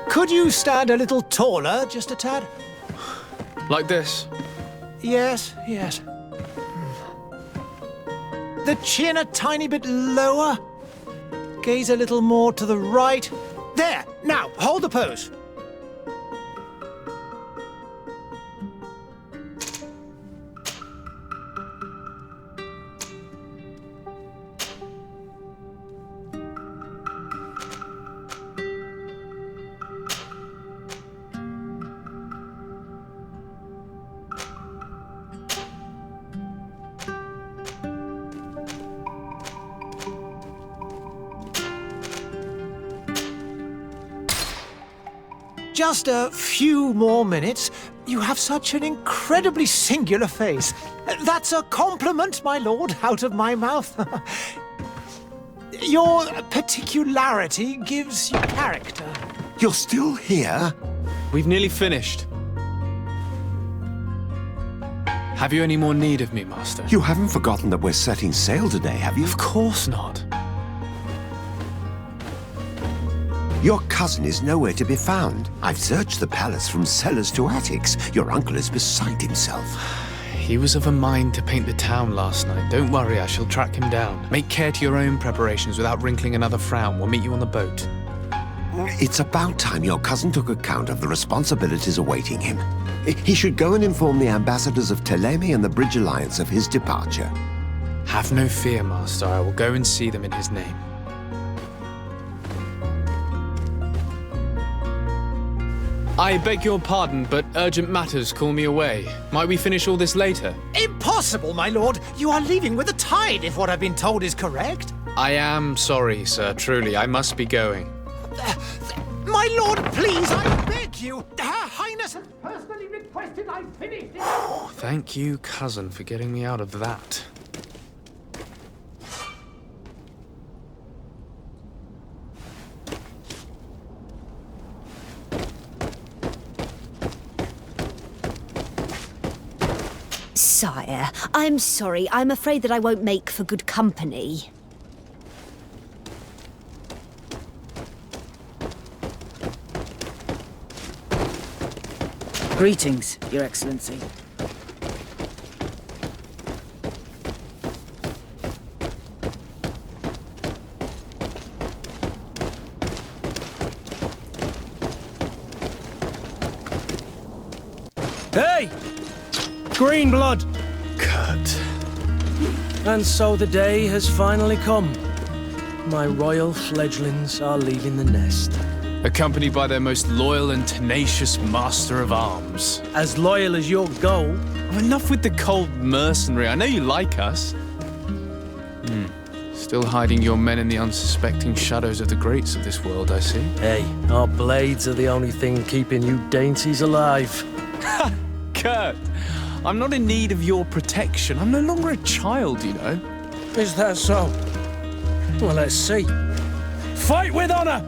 Could you stand a little taller, just a tad? Like this? Yes, yes. The chin a tiny bit lower. Gaze a little more to the right. There! Now, hold the pose. Just a few more minutes. You have such an incredibly singular face. That's a compliment, my lord, out of my mouth. Your particularity gives you character. You're still here? We've nearly finished. Have you any more need of me, Master? You haven't forgotten that we're setting sail today, have you? Of course not. Your cousin is nowhere to be found. I've searched the palace from cellars to attics. Your uncle is beside himself. He was of a mind to paint the town last night. Don't worry, I shall track him down. Make care to your own preparations without wrinkling another frown. We'll meet you on the boat. It's about time your cousin took account of the responsibilities awaiting him. He should go and inform the ambassadors of Telemi and the Bridge Alliance of his departure. Have no fear, Master. I will go and see them in his name. I beg your pardon, but urgent matters call me away. Might we finish all this later? Impossible, my lord. You are leaving with the tide, if what I've been told is correct. I am sorry, sir. Truly, I must be going. My lord, please, I beg you. Her Highness has personally requested I finish it. Oh, thank you, cousin, for getting me out of that. Sire, I'm sorry. I'm afraid that I won't make for good company. Greetings, Your Excellency. Hey! Green blood! Kurt. And so the day has finally come. My royal fledglings are leaving the nest. Accompanied by their most loyal and tenacious master of arms. As loyal as your goal. Enough with the cold mercenary. I know you like us. Still hiding your men in the unsuspecting shadows of the greats of this world, I see. Hey, our blades are the only thing keeping you dainties alive. Ha! Kurt! I'm not in need of your protection. I'm no longer a child, you know. Is that so? Well, let's see. Fight with honor!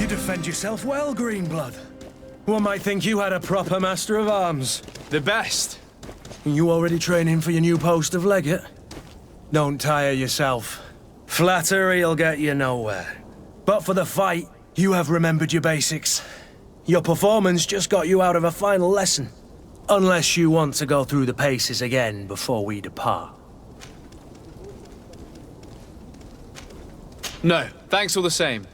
Defend yourself well, Greenblood. One might think you had a proper master of arms. The best. You already training for your new post of legate? Don't tire yourself. Flattery'll get you nowhere. But for the fight, you have remembered your basics. Your performance just got you out of a final lesson. Unless you want to go through the paces again before we depart. No, thanks all the same.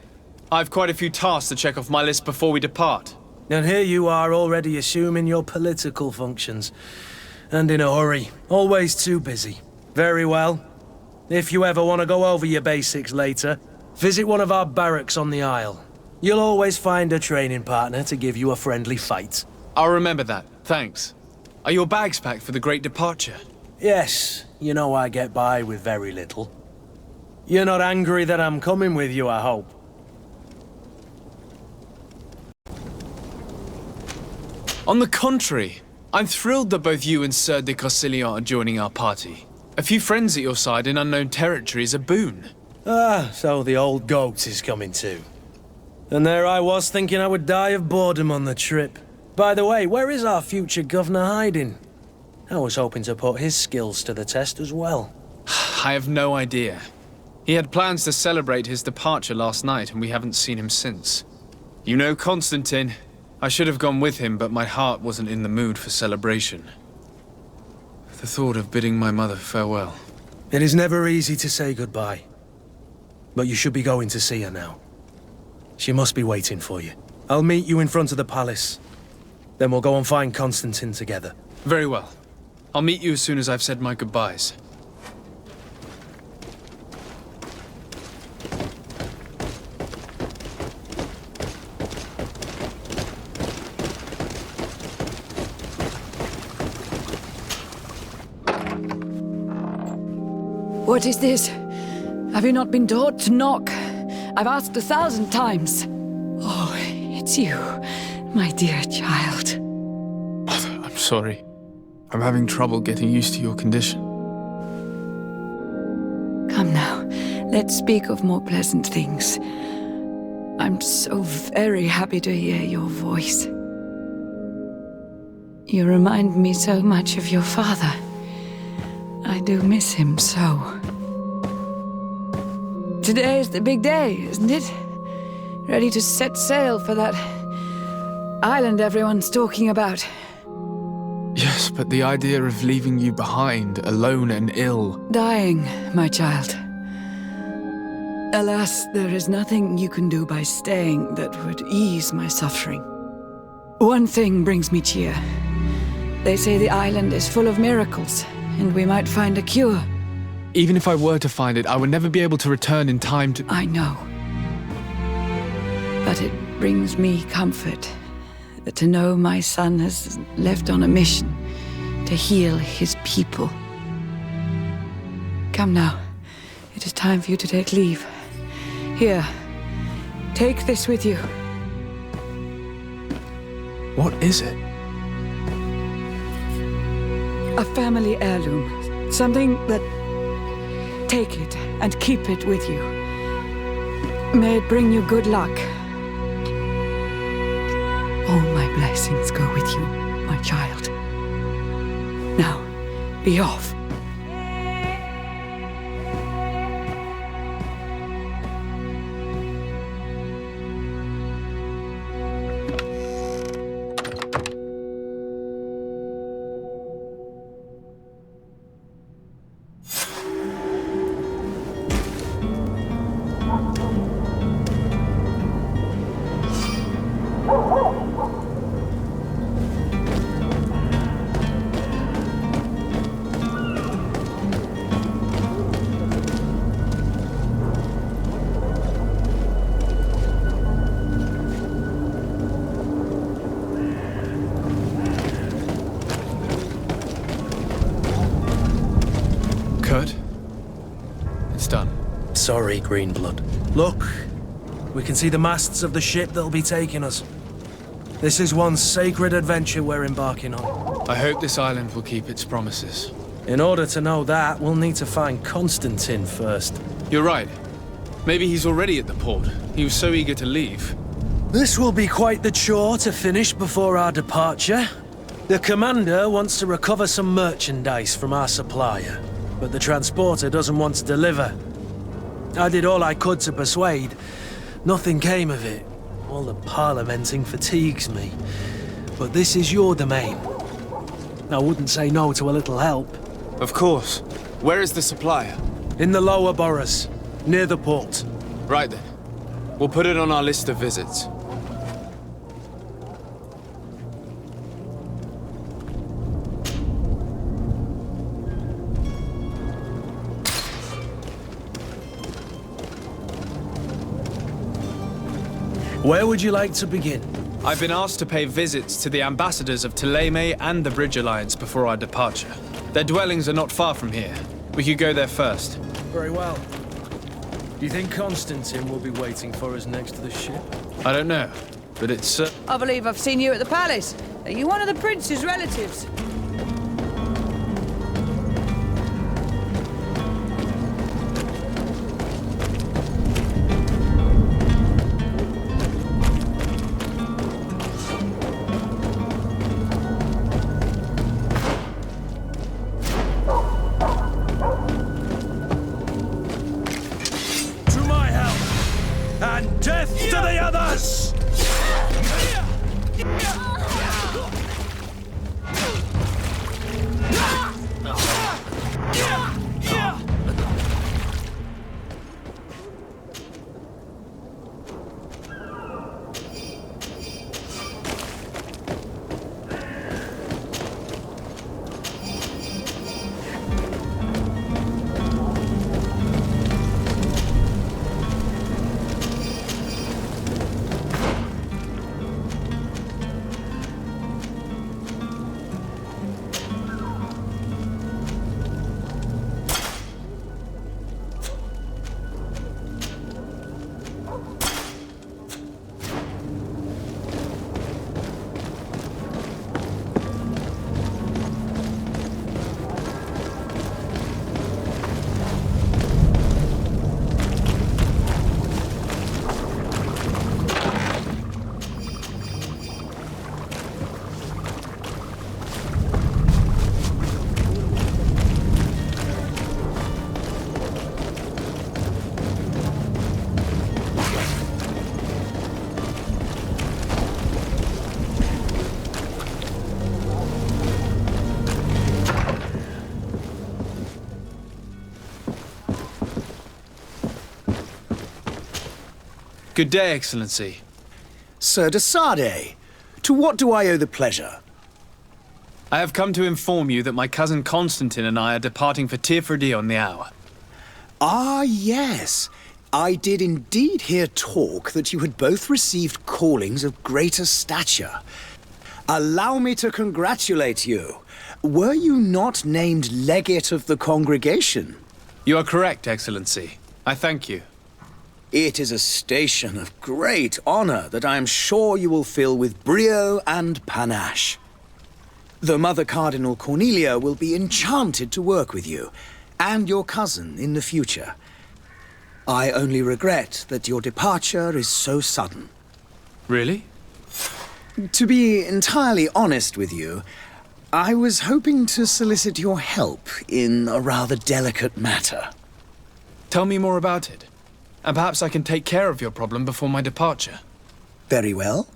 I've quite a few tasks to check off my list before we depart. And here you are already assuming your political functions. And in a hurry. Always too busy. Very well. If you ever want to go over your basics later, visit one of our barracks on the Isle. You'll always find a training partner to give you a friendly fight. I'll remember that, thanks. Are your bags packed for the great departure? Yes, you know I get by with very little. You're not angry that I'm coming with you, I hope. On the contrary, I'm thrilled that both you and Sardet are joining our party. A few friends at your side in unknown territory is a boon. Ah, so the old goat is coming too. And there I was thinking I would die of boredom on the trip. By the way, where is our future governor hiding? I was hoping to put his skills to the test as well. I have no idea. He had plans to celebrate his departure last night, and we haven't seen him since. You know Constantine. I should have gone with him, but my heart wasn't in the mood for celebration. The thought of bidding my mother farewell. It is never easy to say goodbye. But you should be going to see her now. She must be waiting for you. I'll meet you in front of the palace. Then we'll go and find Constantine together. Very well. I'll meet you as soon as I've said my goodbyes. What is this? Have you not been taught to knock? I've asked 1,000 times. Oh, it's you, my dear child. Mother, I'm sorry. I'm having trouble getting used to your condition. Come now, let's speak of more pleasant things. I'm so very happy to hear your voice. You remind me so much of your father. I do miss him so. Today is the big day, isn't it? Ready to set sail for that island everyone's talking about. Yes, but the idea of leaving you behind, alone and ill... Dying, my child. Alas, there is nothing you can do by staying that would ease my suffering. One thing brings me cheer. They say the island is full of miracles, and we might find a cure. Even if I were to find it, I would never be able to return in time to... I know. But it brings me comfort to know my son has left on a mission to heal his people. Come now. It is time for you to take leave. Here, take this with you. What is it? A family heirloom. Something that... Take it and keep it with you. May it bring you good luck. All my blessings go with you, my child. Now, be off. It's done. Sorry, Greenblood. Look, we can see the masts of the ship that'll be taking us. This is one sacred adventure we're embarking on. I hope this island will keep its promises. In order to know that, we'll need to find Constantine first. You're right. Maybe he's already at the port. He was so eager to leave. This will be quite the chore to finish before our departure. The commander wants to recover some merchandise from our supplier, but the transporter doesn't want to deliver. I did all I could to persuade. Nothing came of it. All the parliamenting fatigues me. But this is your domain. I wouldn't say no to a little help. Of course. Where is the supplier? In the lower boroughs, near the port. Right then. We'll put it on our list of visits. Where would you like to begin? I've been asked to pay visits to the ambassadors of Thélème and the Bridge Alliance before our departure. Their dwellings are not far from here. We could go there first. Very well. Do you think Constantine will be waiting for us next to the ship? I don't know, but it's... I believe I've seen you at the palace. Are you one of the prince's relatives? Death to the others! Good day, Excellency. Sir de Sardet, to what do I owe the pleasure? I have come to inform you that my cousin Constantine and I are departing for Tirfredi on the hour. Ah, yes. I did indeed hear talk that you had both received callings of greater stature. Allow me to congratulate you. Were you not named legate of the congregation? You are correct, Excellency. I thank you. It is a station of great honor that I am sure you will fill with brio and panache. The Mother Cardinal Cornelia will be enchanted to work with you, and your cousin in the future. I only regret that your departure is so sudden. Really? To be entirely honest with you, I was hoping to solicit your help in a rather delicate matter. Tell me more about it. And perhaps I can take care of your problem before my departure. Very well.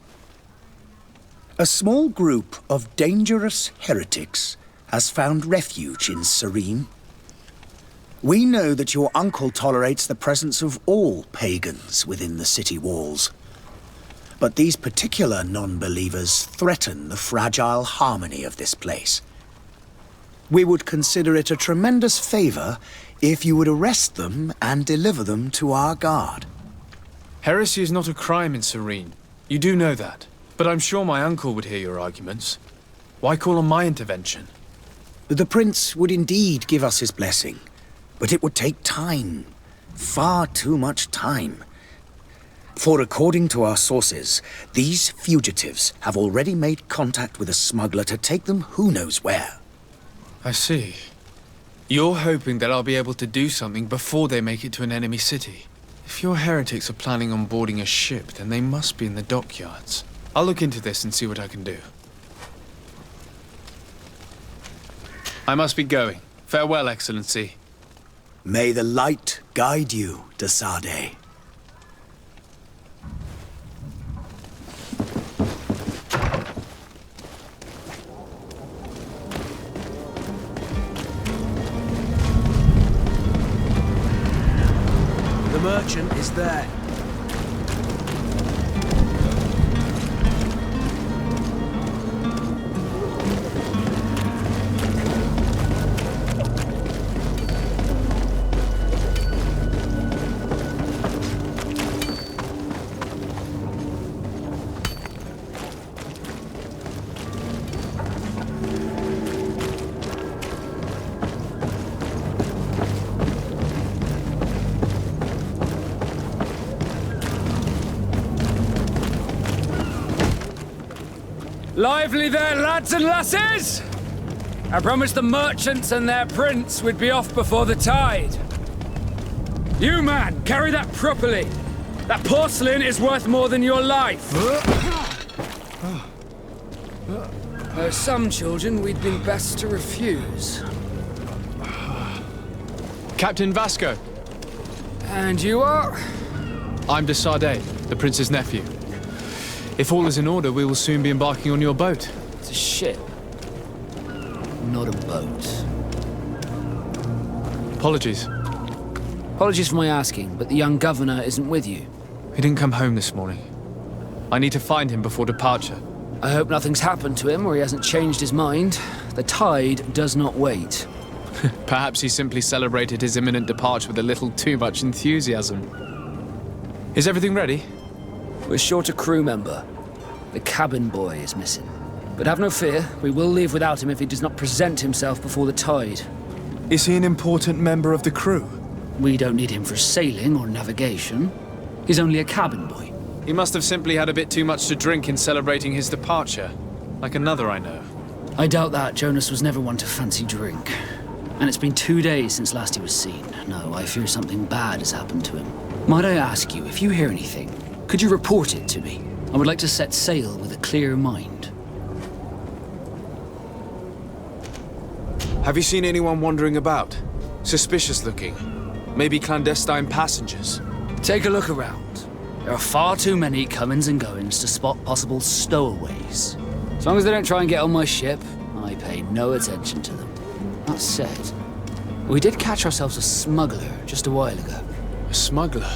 A small group of dangerous heretics has found refuge in Serene. We know that your uncle tolerates the presence of all pagans within the city walls. But these particular non-believers threaten the fragile harmony of this place. We would consider it a tremendous favor if you would arrest them and deliver them to our guard. Heresy is not a crime in Serene. You do know that. But I'm sure my uncle would hear your arguments. Why call on my intervention? The prince would indeed give us his blessing, but it would take time. Far too much time. For according to our sources, these fugitives have already made contact with a smuggler to take them who knows where. I see. You're hoping that I'll be able to do something before they make it to an enemy city. If your heretics are planning on boarding a ship, then they must be in the dockyards. I'll look into this and see what I can do. I must be going. Farewell, Excellency. May the light guide you to Sardet. The merchant is there. Lively there, lads and lasses! I promised the merchants and their prince we'd be off before the tide. You, man, carry that properly. That porcelain is worth more than your life. There are some children we'd been best to refuse. Captain Vasco. And you are? I'm de Sardet, the prince's nephew. If all is in order, we will soon be embarking on your boat. It's a ship. Not a boat. Apologies. Apologies for my asking, but the young governor isn't with you. He didn't come home this morning. I need to find him before departure. I hope nothing's happened to him or he hasn't changed his mind. The tide does not wait. Perhaps he simply celebrated his imminent departure with a little too much enthusiasm. Is everything ready? We're short a crew member. The cabin boy is missing. But have no fear, we will leave without him if he does not present himself before the tide. Is he an important member of the crew? We don't need him for sailing or navigation. He's only a cabin boy. He must have simply had a bit too much to drink in celebrating his departure. Like another I know. I doubt that. Jonas was never one to fancy drink. And it's been 2 days since last he was seen. No, I fear something bad has happened to him. Might I ask you, if you hear anything, could you report it to me? I would like to set sail with a clear mind. Have you seen anyone wandering about? Suspicious looking. Maybe clandestine passengers. Take a look around. There are far too many comings and goings to spot possible stowaways. As long as they don't try and get on my ship, I pay no attention to them. That said, we did catch ourselves a smuggler just a while ago. A smuggler?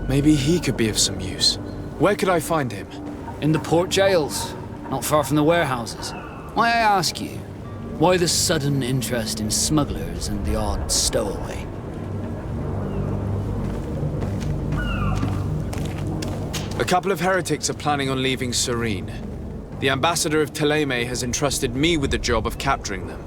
Maybe he could be of some use. Where could I find him? In the port jails, not far from the warehouses. May I ask you, why the sudden interest in smugglers and the odd stowaway? A couple of heretics are planning on leaving Serene. The ambassador of Thélème has entrusted me with the job of capturing them.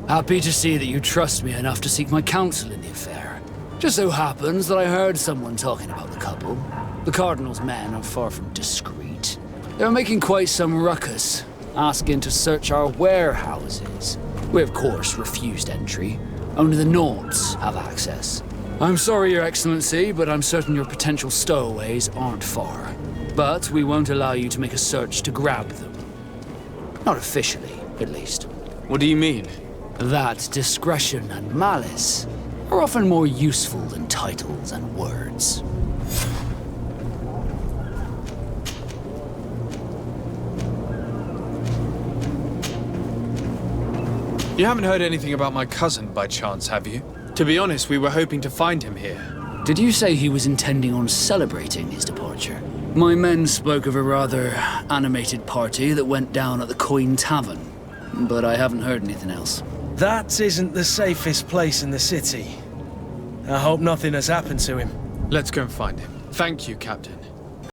Happy to see that you trust me enough to seek my counsel in the affair. Just so happens that I heard someone talking about the couple. The Cardinal's men are far from discreet. They're making quite some ruckus, asking to search our warehouses. We, of course, refused entry. Only the Nords have access. I'm sorry, Your Excellency, but I'm certain your potential stowaways aren't far. But we won't allow you to make a search to grab them. Not officially, at least. What do you mean? That discretion and malice are often more useful than titles and words. You haven't heard anything about my cousin by chance, have you? To be honest, we were hoping to find him here. Did you say he was intending on celebrating his departure? My men spoke of a rather animated party that went down at the Coin Tavern, but I haven't heard anything else. That isn't the safest place in the city. I hope nothing has happened to him. Let's go and find him. Thank you, Captain.